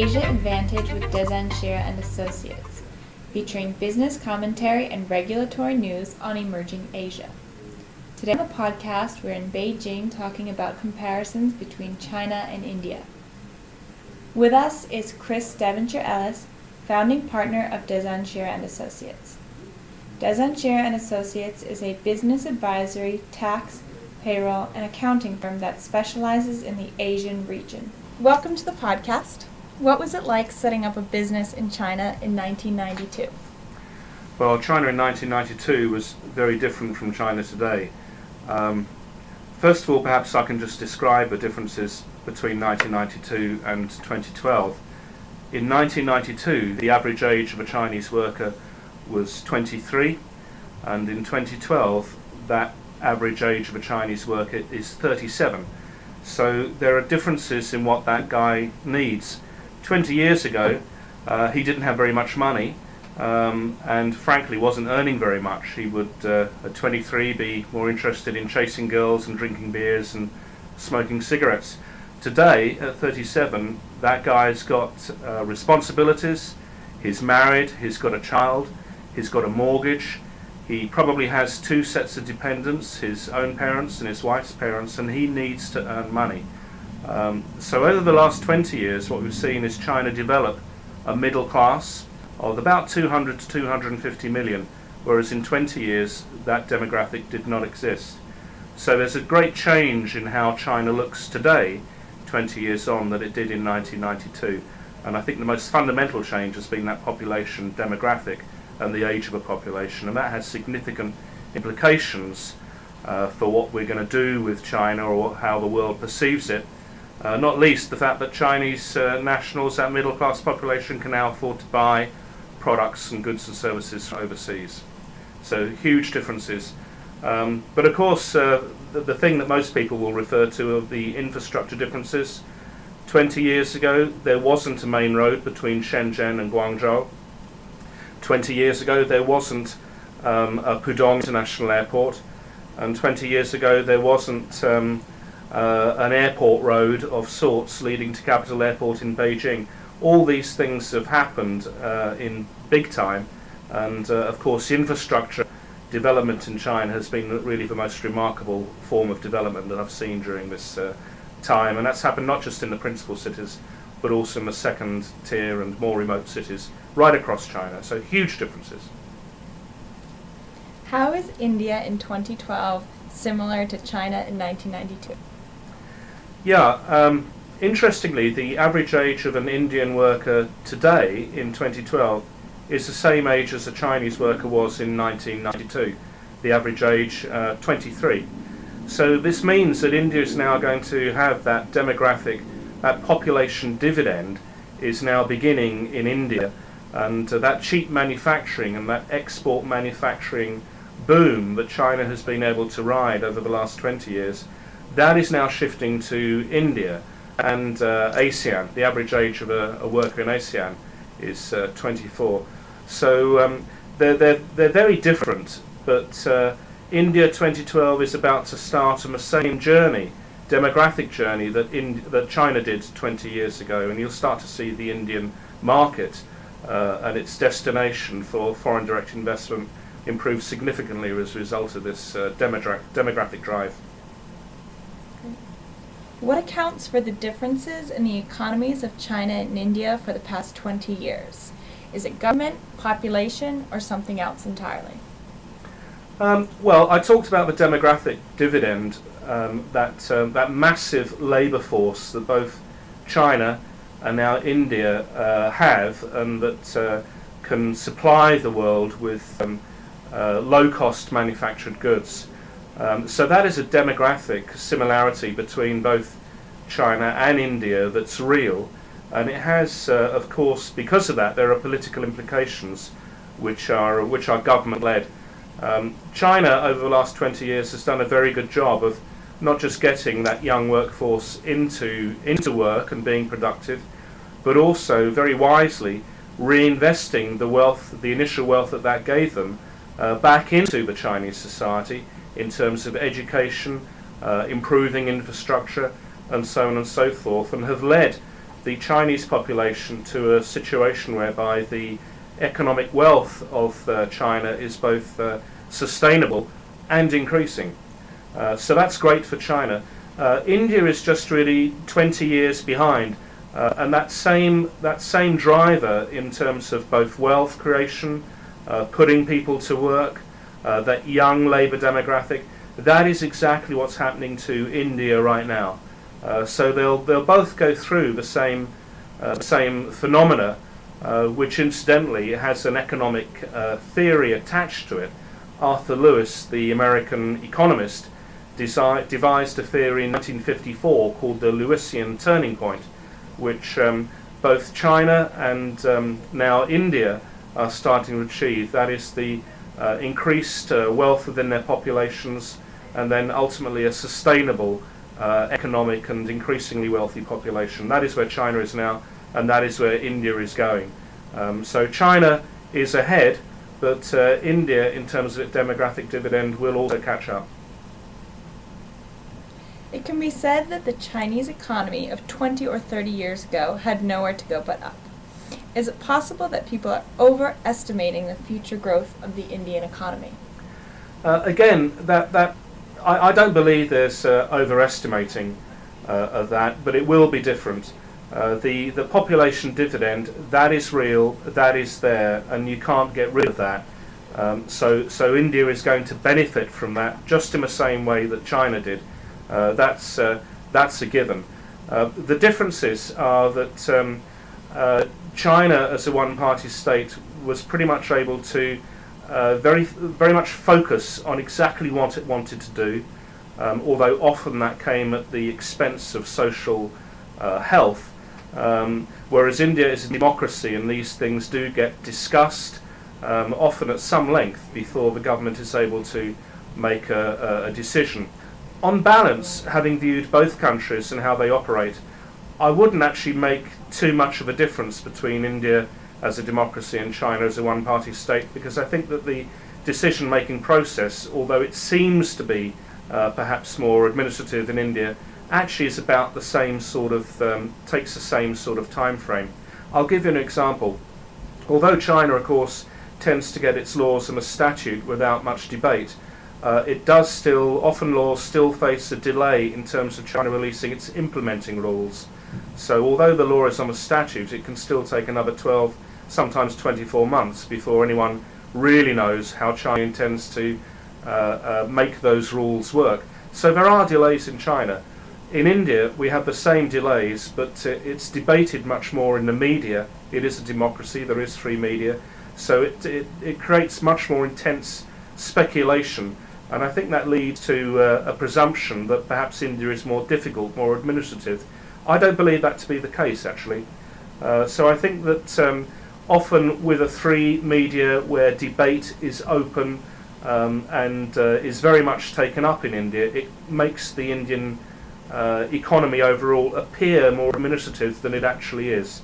Asia Advantage with Dezan Shira and Associates, featuring business commentary and regulatory news on emerging Asia. Today on the podcast, we're in Beijing talking about comparisons between China and India. With us is Devonshire Ellis, founding partner of Dezan Shira and Associates. Dezan Shira and Associates is a business advisory, tax, payroll, and accounting firm that specializes in the Asian region. Welcome to the podcast. What was it like setting up a business in China in 1992? Well, China in 1992 was very different from China today. First of all, perhaps I can just describe the differences between 1992 and 2012. In 1992, the average age of a Chinese worker was 23, and in 2012, that average age of a Chinese worker is 37. So there are differences in what that guy needs. 20 years ago, he didn't have very much money, and frankly wasn't earning very much. He would, at 23, be more interested in chasing girls and drinking beers and smoking cigarettes. Today, at 37, that guy's got responsibilities. He's married, he's got a child, he's got a mortgage. He probably has two sets of dependents, his own parents and his wife's parents, and he needs to earn money. So over the last 20 years, what we've seen is China develop a middle class of about 200 to 250 million, whereas in 20 years that demographic did not exist. So there's a great change in how China looks today, 20 years on, that it did in 1992. And I think the most fundamental change has been that population demographic and the age of a population, and that has significant implications for what we're going to do with China or how the world perceives it. Not least the fact that Chinese nationals, that middle class population, can now afford to buy products and goods and services from overseas. So huge differences. But of course, the thing that most people will refer to are the infrastructure differences. 20 years ago, there wasn't a main road between Shenzhen and Guangzhou. 20 years ago, there wasn't a Pudong International Airport. And 20 years ago, there wasn't an airport road of sorts leading to Capital Airport in Beijing. All these things have happened in big time, and of course infrastructure development in China has been really the most remarkable form of development that I've seen during this time, and that's happened not just in the principal cities but also in the second tier and more remote cities right across China. So huge differences. How is India in 2012 similar to China in 1992? Yeah, interestingly, the average age of an Indian worker today in 2012 is the same age as a Chinese worker was in 1992. The average age, 23. So this means that India is now going to have that demographic, that population dividend is now beginning in India, and that cheap manufacturing and that export manufacturing boom that China has been able to ride over the last 20 years, that is now shifting to India and ASEAN. The average age of a worker in ASEAN is 24. So they're very different, but India 2012 is about to start on the same journey, demographic journey, that China did 20 years ago, and you'll start to see the Indian market and its destination for foreign direct investment improve significantly as a result of this demographic drive. What accounts for the differences in the economies of China and India for the past 20 years? Is it government, population, or something else entirely? Well, I talked about the demographic dividend, that massive labour force that both China and now India have, and that can supply the world with low-cost manufactured goods. So that is a demographic similarity between both China and India that's real, and it has, of course, because of that, there are political implications which are government-led. China, over the last 20 years, has done a very good job of not just getting that young workforce into work and being productive, but also very wisely reinvesting the wealth, the initial wealth that gave them, back into the Chinese society in terms of education, improving infrastructure, and so on and so forth, and have led the Chinese population to a situation whereby the economic wealth of China is both sustainable and increasing. So that's great for China. India is just really 20 years behind, and that same driver in terms of both wealth creation, putting people to work, that young labour demographic, that is exactly what's happening to India right now. So they'll both go through the same phenomena, which incidentally has an economic theory attached to it. Arthur Lewis, the American economist, devised a theory in 1954 called the Lewisian turning point, which both China and now India are starting to achieve. That is the increased wealth within their populations, and then ultimately a sustainable economic and increasingly wealthy population. That is where China is now, and that is where India is going. So China is ahead, but India, in terms of its demographic dividend, will also catch up. It can be said that the Chinese economy of 20 or 30 years ago had nowhere to go but up. Is it possible that people are overestimating the future growth of the Indian economy? Again, I don't believe there's overestimating of that, but it will be different. The population dividend, that is real, that is there, and you can't get rid of that. So India is going to benefit from that just in the same way that China did. That's a given. The differences are that China, as a one-party state, was pretty much able to very much focus on exactly what it wanted to do, although often that came at the expense of social health. Whereas India is a democracy, and these things do get discussed, often at some length, before the government is able to make a decision. On balance, having viewed both countries and how they operate, I wouldn't actually make too much of a difference between India as a democracy and China as a one-party state, because I think that the decision-making process, although it seems to be perhaps more administrative in India, actually is about the same sort of, takes the same sort of time frame. I'll give you an example. Although China, of course, tends to get its laws and a statute without much debate, it does still, often laws still face a delay in terms of China releasing its implementing rules. So although the law is on a statute, it can still take another 12, sometimes 24 months before anyone really knows how China intends to make those rules work. So there are delays in China. In India, we have the same delays, but it's debated much more in the media. It is a democracy, there is free media, so it creates much more intense speculation, and I think that leads to a presumption that perhaps India is more difficult, more administrative. I don't believe that to be the case, actually. So I think that often with a free media where debate is open and is very much taken up in India, it makes the Indian economy overall appear more administrative than it actually is.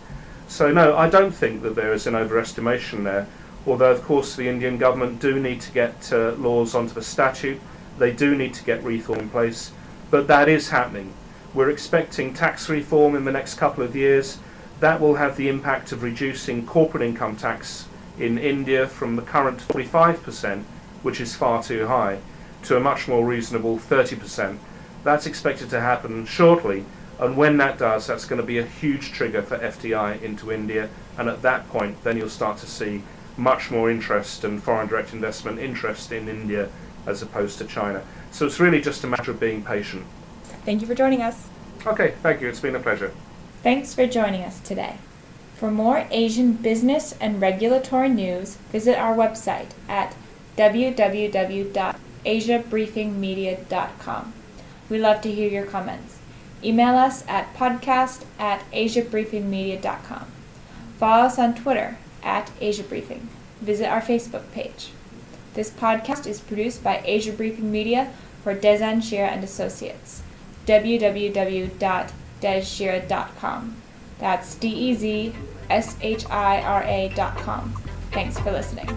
So no, I don't think that there is an overestimation there, although of course the Indian government do need to get laws onto the statute, they do need to get reform in place, but that is happening. We're expecting tax reform in the next couple of years. That will have the impact of reducing corporate income tax in India from the current 45%, which is far too high, to a much more reasonable 30%. That's expected to happen shortly, and when that does, that's going to be a huge trigger for FDI into India, and at that point then you'll start to see much more interest and foreign direct investment interest in India as opposed to China. So it's really just a matter of being patient. Thank you for joining us. Okay, thank you, it's been a pleasure. Thanks for joining us today. For more Asian business and regulatory news, visit our website at www.asiabriefingmedia.com. We love to hear your comments. Email us at podcast@asiabriefingmedia.com. Follow us on Twitter @AsiaBriefing. Visit our Facebook page. This podcast is produced by Asia Briefing Media for Dezan Shira and Associates. www.dezshira.com. That's DEZSHIRA.com. Thanks for listening.